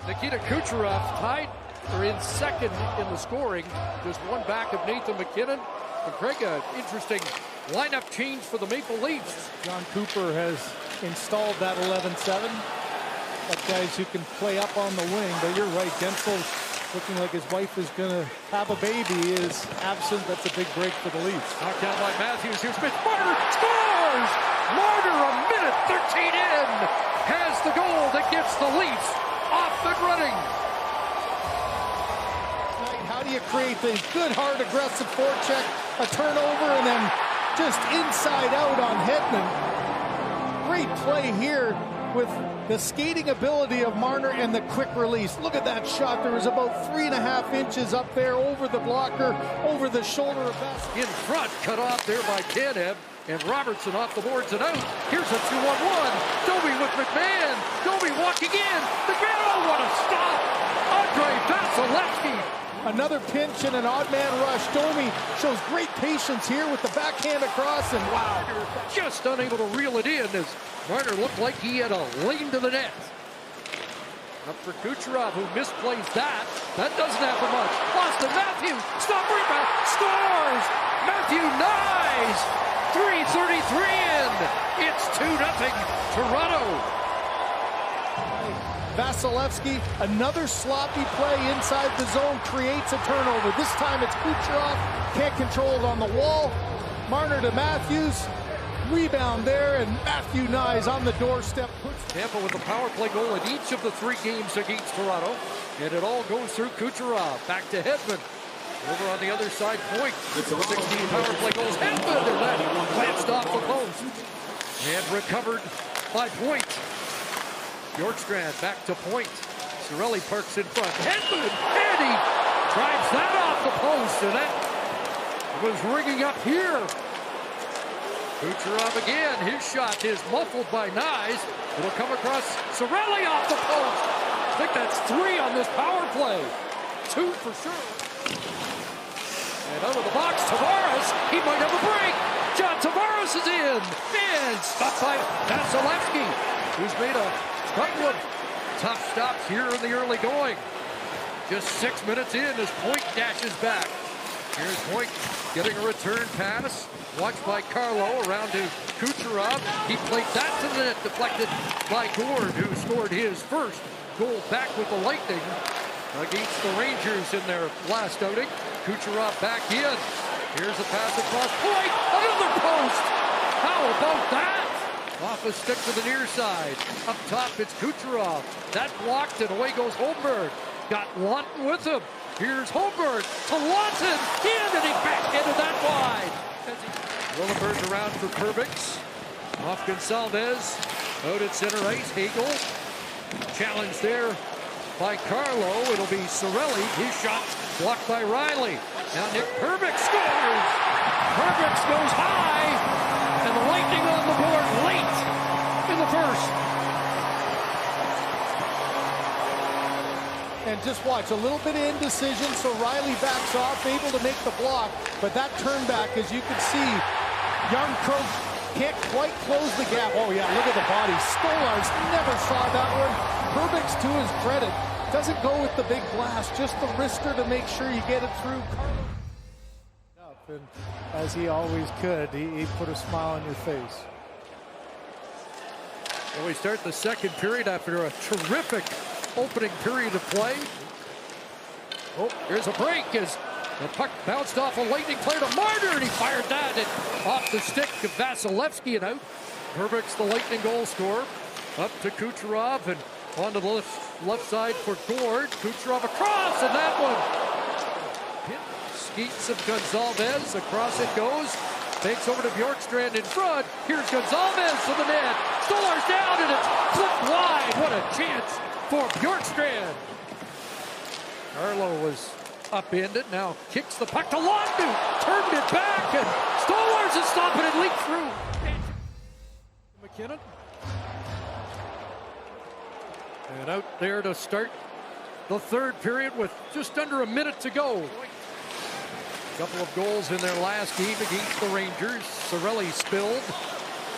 Nikita Kucherov tied or in second in the scoring, just one back of Nathan MacKinnon. And Craig, an interesting lineup change for the Maple Leafs. John Cooper has installed that 11-7. Got guys who can play up on the wing, but you're right, Gensel's looking like his wife is going to have a baby is absent. That's a big break for the Leafs. Knocked down by Matthews. Here's Mitch Marner. Scores! Marner, a minute 13 in, has the goal that gets the Leafs off and running. How do you create the good, hard, aggressive forecheck, a turnover, and then just inside out on Hedman? Great play here with the skating ability of Marner and the quick release. Look at that shot. There was about 3.5 inches up there over the blocker, over the shoulder of Vasilevsky. In front, cut off there by Tanev, and Robertson off the boards and out. Here's a 2-on-1. Doby with McMahon. Doby walking in. McMahon, oh, what a stop! Andre Vasilevsky. Another pinch and an odd man rush. Domi shows great patience here with the backhand across, and wow. Just unable to reel it in as Marner looked like he had a lane to the net. Up for Kucherov, who misplays that. That doesn't happen much. Austin Matthews, stop rebound, scores! Matthew Knies, 3:33 in. It's 2-0 Toronto. Vasilevsky, another sloppy play inside the zone, creates a turnover. This time it's Kucherov, can't control it on the wall. Marner to Matthews, rebound there, and Matthew Knies on the doorstep. Tampa with a power play goal in each of the 3 games against Toronto, and it all goes through Kucherov. Back to Hedman. Over on the other side, Point. 16 power play goals. Hedman, and that glanced off the post. And recovered by Point. Bjorkstrand back to Point. Cirelli parks in front. Hedman, and he drives that off the post, and that was ringing up here. Kucherov again. His shot is muffled by Knies. It'll come across Cirelli off the post. I think that's 3 on this power play. 2 for sure. And out of the box, Tavares. He might have a break. John Tavares is in. And stopped by Vasilevsky, who's made a couple of tough stops here in the early going. Just 6 minutes in as Point dashes back. Here's Point getting a return pass. Watched by Carlo around to Kucherov. He played that to the net, deflected by Gord, who scored his first goal back with the Lightning against the Rangers in their last outing. Kucherov back in. Here's a pass across Point. Another post. How about that? Off a stick to the near side. Up top, it's Kucherov. That blocked, and away goes Holmberg. Got Lawton with him. Here's Holmberg to Lawton. And he backhanded that wide. Willenberg around for Perbix. Off Gonsalves. Out at center ice. Hagel. Challenge there by Carlo. It'll be Cirelli. His shot blocked by Riley. Now Nick Perbix scores. Perbix goes high. And the Lightning on the board late in the first. And just watch, a little bit of indecision, so Riley backs off, able to make the block. But that turn back, as you can see, young Croak can't quite close the gap. Oh yeah, look at the body. Stolarz never saw that one. Perbix, to his credit, doesn't go with the big blast, just the wrister to make sure you get it through. And as he always could, he put a smile on your face. Well, we start the second period after a terrific opening period of play. Oh, here's a break as the puck bounced off a Lightning player to Marner, and he fired that and off the stick of Vasilevsky and out. Perbix, the Lightning goal scorer. Up to Kucherov and onto the left side for Gord. Kucherov across, and that one. Skeets of Gonsalves. Across it goes. Fakes over to Bjorkstrand in front. Here's Gonsalves to the net. Stolarz down, and it's flipped wide. What a chance for Bjorkstrand. Carlo was upended. Now kicks the puck to Lawton. Turned it back, and Stolarz is stopping it. Leaked through. MacKinnon. And out there to start the third period with just under a minute to go. A couple of goals in their last game against the Rangers. Cirelli spilled.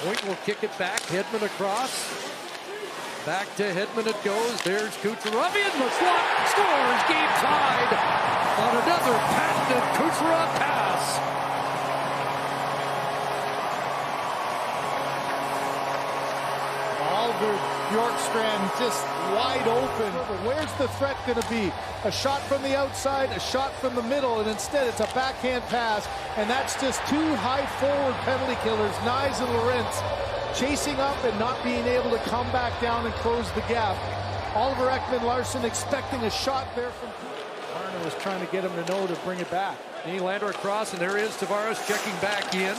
Point will kick it back. Hedman across. Back to Hedman it goes. There's Kucherov in the slot. Scores. Game tied on another patented Kucherov pass. Oliver Bjorkstrand just wide open. Where's the threat going to be? A shot from the outside, a shot from the middle, and instead it's a backhand pass, and that's just two high forward penalty killers, Knies and Lorentz, chasing up and not being able to come back down and close the gap. Oliver Ekman-Larsson expecting a shot there from Marner was trying to get him to know to bring it back. Nylander across, and there is Tavares checking back in.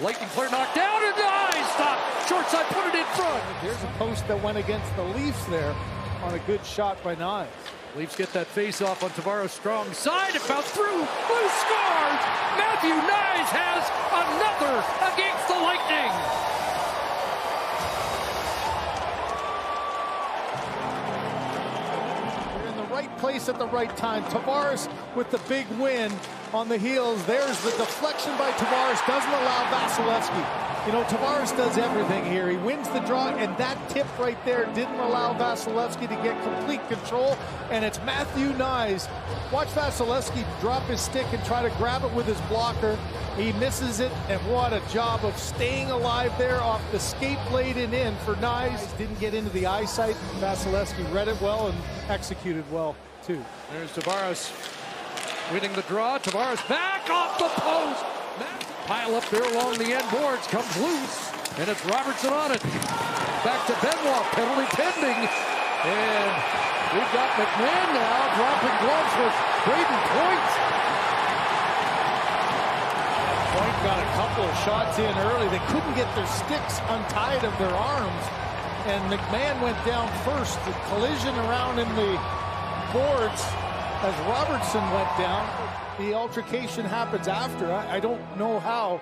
Lightning clear, knocked down, and Knies stop. Short side, put it in front. There's a post that went against the Leafs there on a good shot by Knies. Leafs get that face off on Tavares' strong side. It bounced through. Who scores? Matthew Knies has another against the Lightning. Right place at the right time. Tavares with the big win on the heels. There's the deflection by Tavares. Doesn't allow Vasilevsky. You know, Tavares does everything here. He wins the draw, and that tip right there didn't allow Vasilevsky to get complete control. And it's Matthew Knies. Watch Vasilevsky drop his stick and try to grab it with his blocker. He misses it, and what a job of staying alive there off the skate blade and in for Knies. Didn't get into the eyesight. Vasilevsky read it well and executed well, too. There's Tavares winning the draw. Tavares back off the post. Pile up there along the end boards. Comes loose, and it's Robertson on it. Back to Benoit. Penalty pending. And we've got McMahon now dropping gloves with Braden Point. Point got a couple of shots in early. They couldn't get their sticks untied of their arms. And McMahon went down first. The collision around in the boards as Robertson went down. The altercation happens after. I don't know how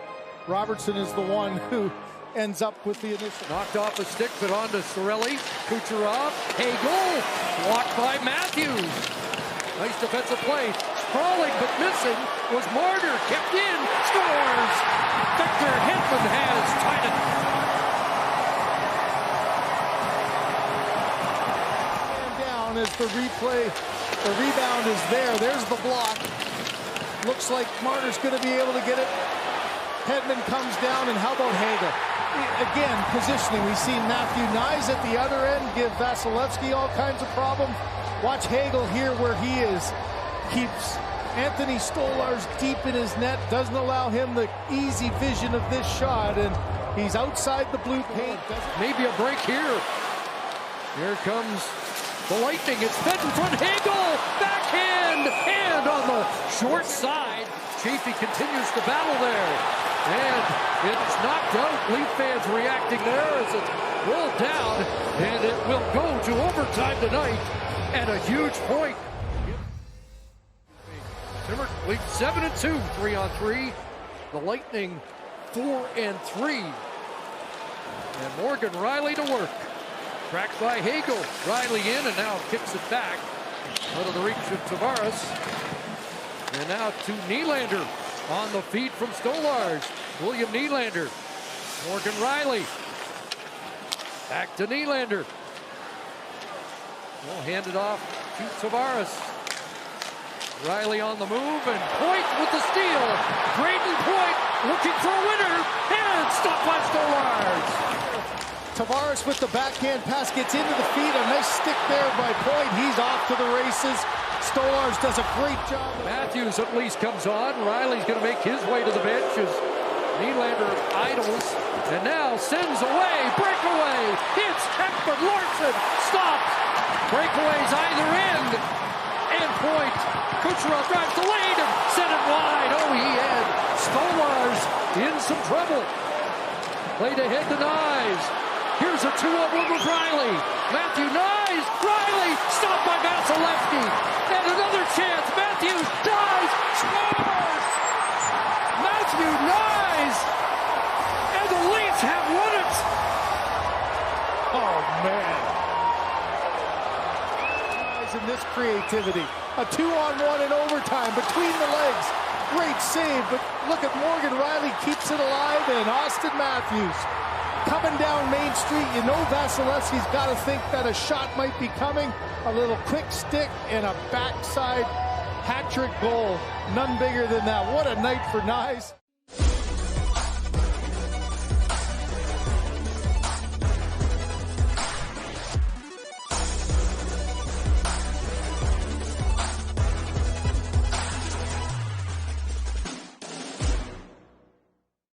Robertson is the one who ends up with the initial. Knocked off a stick, but onto Cirelli. Kucherov. Hagel. Blocked by Matthews. Nice defensive play. Sprawling but missing was Marner. Kept in. Scores. Victor Hedman has tied it. Down as the replay. The rebound is there. There's the block. Looks like Marner's going to be able to get it. Hedman comes down, and how about Hagel? Again, positioning. We see Matthew Knies at the other end give Vasilevsky all kinds of problems. Watch Hagel here where he is. Keeps Anthony Stolarz deep in his net. Doesn't allow him the easy vision of this shot, and he's outside the blue paint. Maybe a break here. Here comes the Lightning. It's fed in front. Hagel. Backhand. And on the short side. Chaffee continues to battle there. And it's knocked out. Leaf fans reacting there as it's rolled down. And it will go to overtime tonight at a huge point. Timber Leaf 7-2, 3-on-3. The Lightning 4-3. And Morgan Rielly to work. Tracked by Hagel. Rielly in and now kicks it back. Out of the reach of Tavares. And now to Nylander on the feed from Stolarz. William Nylander. Morgan Rielly. Back to Nylander. Well, handed off to Tavares. Rielly on the move, and Point with the steal. Braden Point looking for a winner, and stopped by Stolarz. Tavares with the backhand pass gets into the feet. A nice stick there by Point. He's off to the races. Stolarz does a great job. Matthews at least comes on. Rielly's going to make his way to the bench as Nylander idles. And now sends away. Breakaway. It's Ekman-Larsson. Stopped. Breakaways either end. And Point. Kucherov drives the lane and set it wide. Oh, he had Stolarz in some trouble. Played ahead to Knies. Here's a 2-on-1 with Rielly. Matthew Knies. Rielly stopped by Vasilevsky. And another chance. Matthews. Knies scores. Matthew Knies. And the Leafs have won it. Oh, man. In this creativity. A 2-on-1 in overtime between the legs. Great save, but look at Morgan Rielly keeps it alive, and Austin Matthews coming down Main Street. You know Vasilevsky's got to think that a shot might be coming. A little quick stick and a backside hat-trick goal. None bigger than that. What a night for Knies.